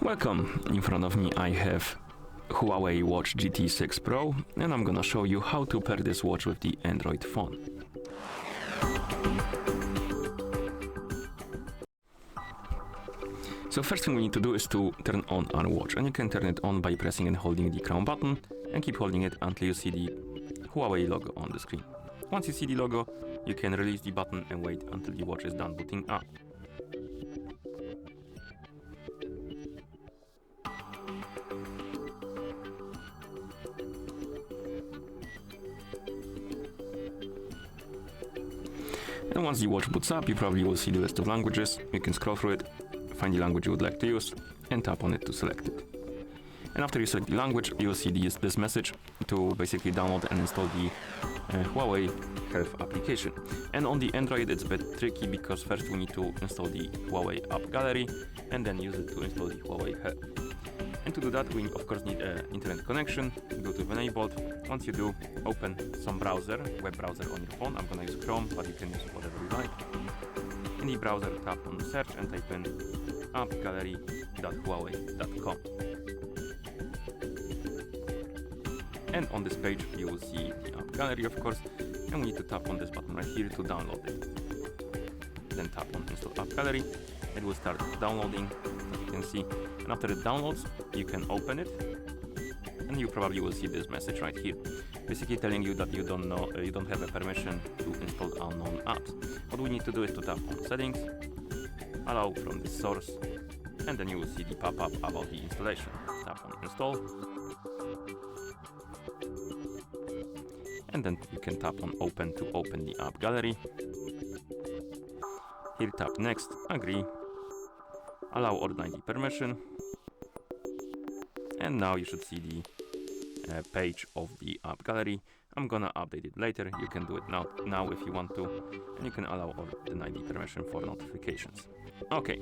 Welcome. In front of me I have HUAWEI Watch GT 6 Pro, and I'm gonna show you how to pair this watch with the Android phone. So first thing we need to do is to turn on our watch, and you can turn it on by pressing and holding the crown button and keep holding it until you see the HUAWEI logo on the screen. Once you see the logo, you can release the button and wait until the watch is done booting up. And once the watch boots up, you probably will see the list of languages. You can scroll through it, find the language you would like to use, and tap on it to select it. And after you select the language, you will see this message to basically download and install the HUAWEI Health application. And on the Android, it's a bit tricky because first we need to install the HUAWEI AppGallery and then use it to install the HUAWEI Health. And to do that, we of course need an internet connection. Bluetooth enabled. Once you do, open some browser, web browser on your phone. I'm gonna use Chrome, but you can use whatever you like. In the browser, tap on search and type in appgallery.huawei.com. And on this page, you will see the app gallery, of course, and we need to tap on this button right here to download it. Then tap on install app gallery. It will start downloading, as you can see. And after it downloads, you can open it, and you probably will see this message right here, basically telling you that you don't have a permission to install unknown apps. What we need to do is to tap on settings, allow from the source, and then you will see the pop-up about the installation. Tap on install, and then you can tap on open to open the app gallery. Here tap next, agree, allow or deny the permission, and now you should see the page of the app gallery. I'm gonna update it later. You can do it now if you want to, and you can allow or deny the permission for notifications. Okay,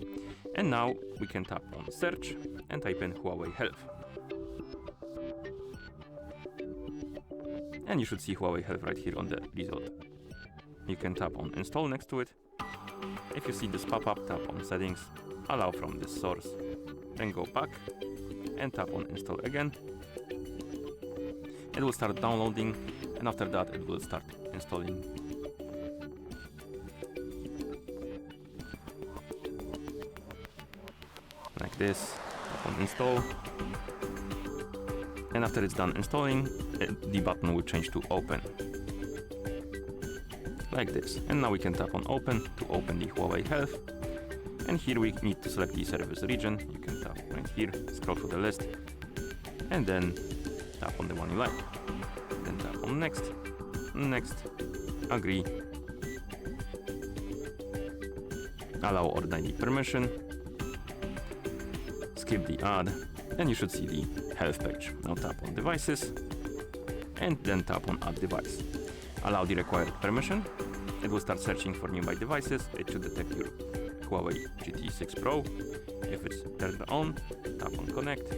and now we can tap on search and type in HUAWEI Health. And you should see HUAWEI Health right here on the result. You can tap on install next to it. If you see this pop-up, tap on settings, allow from this source, then go back and tap on install again. It will start downloading, and after that it will start installing. Like this, tap on install. And after it's done installing, the button will change to open. Like this. And now we can tap on open to open the HUAWEI Health. And here we need to select the service region. You can tap right here, scroll through the list, and then tap on the one you like. Then tap on next, next, agree, allow or deny the permission, skip the ad, and you should see the health page. Now tap on devices, and then tap on add device. Allow the required permission. It will start searching for nearby devices. It should detect your HUAWEI GT 6 Pro. If it's turned on, tap on connect.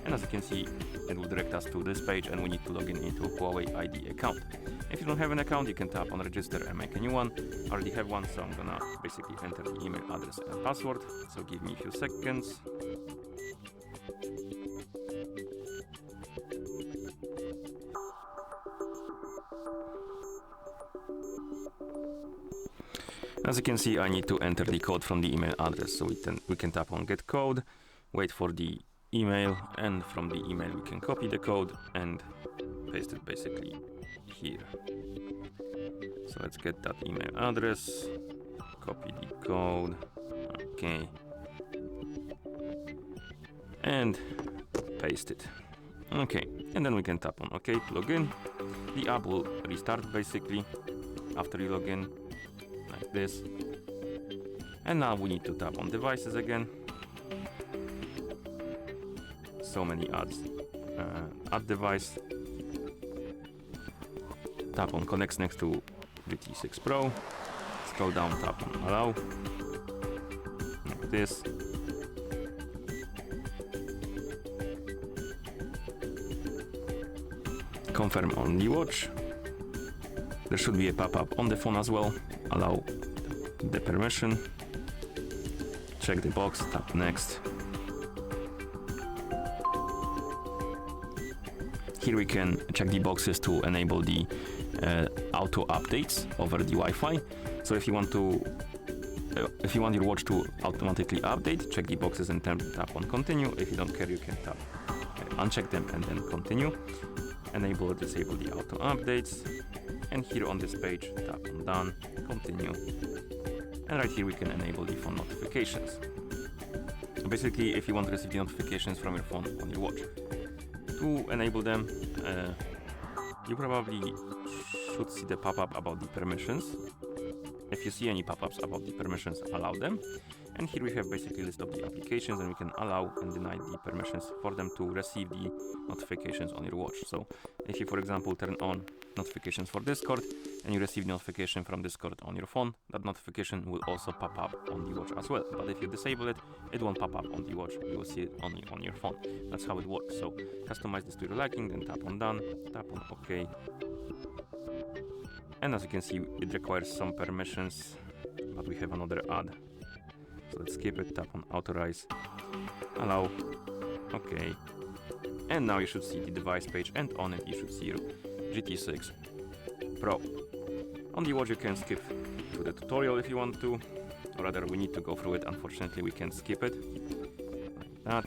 And as you can see, it will direct us to this page, and we need to log in into a HUAWEI ID account. If you don't have an account, you can tap on register and make a new one. I already have one, so I'm gonna basically enter the email address and password. So give me a few seconds. As you can see, I need to enter the code from the email address, so we can tap on get code, wait for the email, and from the email we can copy the code and paste it basically here. So let's get that email address, copy the code, okay, and paste it. Okay, and then we can tap on OK to log in. The app will restart basically after you log in, like this. And now we need to tap on devices again. So many ads. Add device. Tap on connect next to GT 6 Pro. Scroll down, tap on allow. Like this. Confirm on the watch. There should be a pop-up on the phone as well. Allow the permission. Check the box, tap next. Here we can check the boxes to enable the auto updates over the Wi-Fi. So if you want your watch to automatically update, check the boxes and tap on continue. If you don't care, you can tap uncheck them and then continue. Enable or disable the auto updates. And here on this page, tap on done, continue. And right here we can enable the phone notifications. Basically, if you want to receive the notifications from your phone on your watch. To enable them, you probably should see the pop-up about the permissions. If you see any pop-ups about the permissions, allow them. And here we have basically a list of the applications, and we can allow and deny the permissions for them to receive the notifications on your watch. So if you, for example, turn on notifications for Discord and you receive notification from Discord on your phone, that notification will also pop up on the watch as well. But if you disable it, it won't pop up on the watch. You will see it only on your phone. That's how it works. So customize this to your liking, then tap on done, tap on OK. And as you can see, it requires some permissions, but we have another ad. So let's skip it, tap on authorize, allow, OK. And now you should see the device page, and on it you should see your GT6 Pro. On the watch you can skip to the tutorial if you want to, or rather we need to go through it. Unfortunately we can skip it, like that.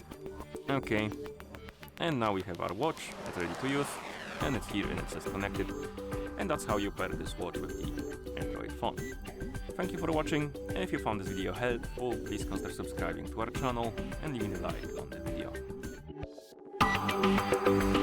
OK. And now we have our watch, it's ready to use, and it's here and it says connected. And that's how you pair this watch with the Android phone. Thank you for watching, and if you found this video helpful, please consider subscribing to our channel and leaving a like on the video.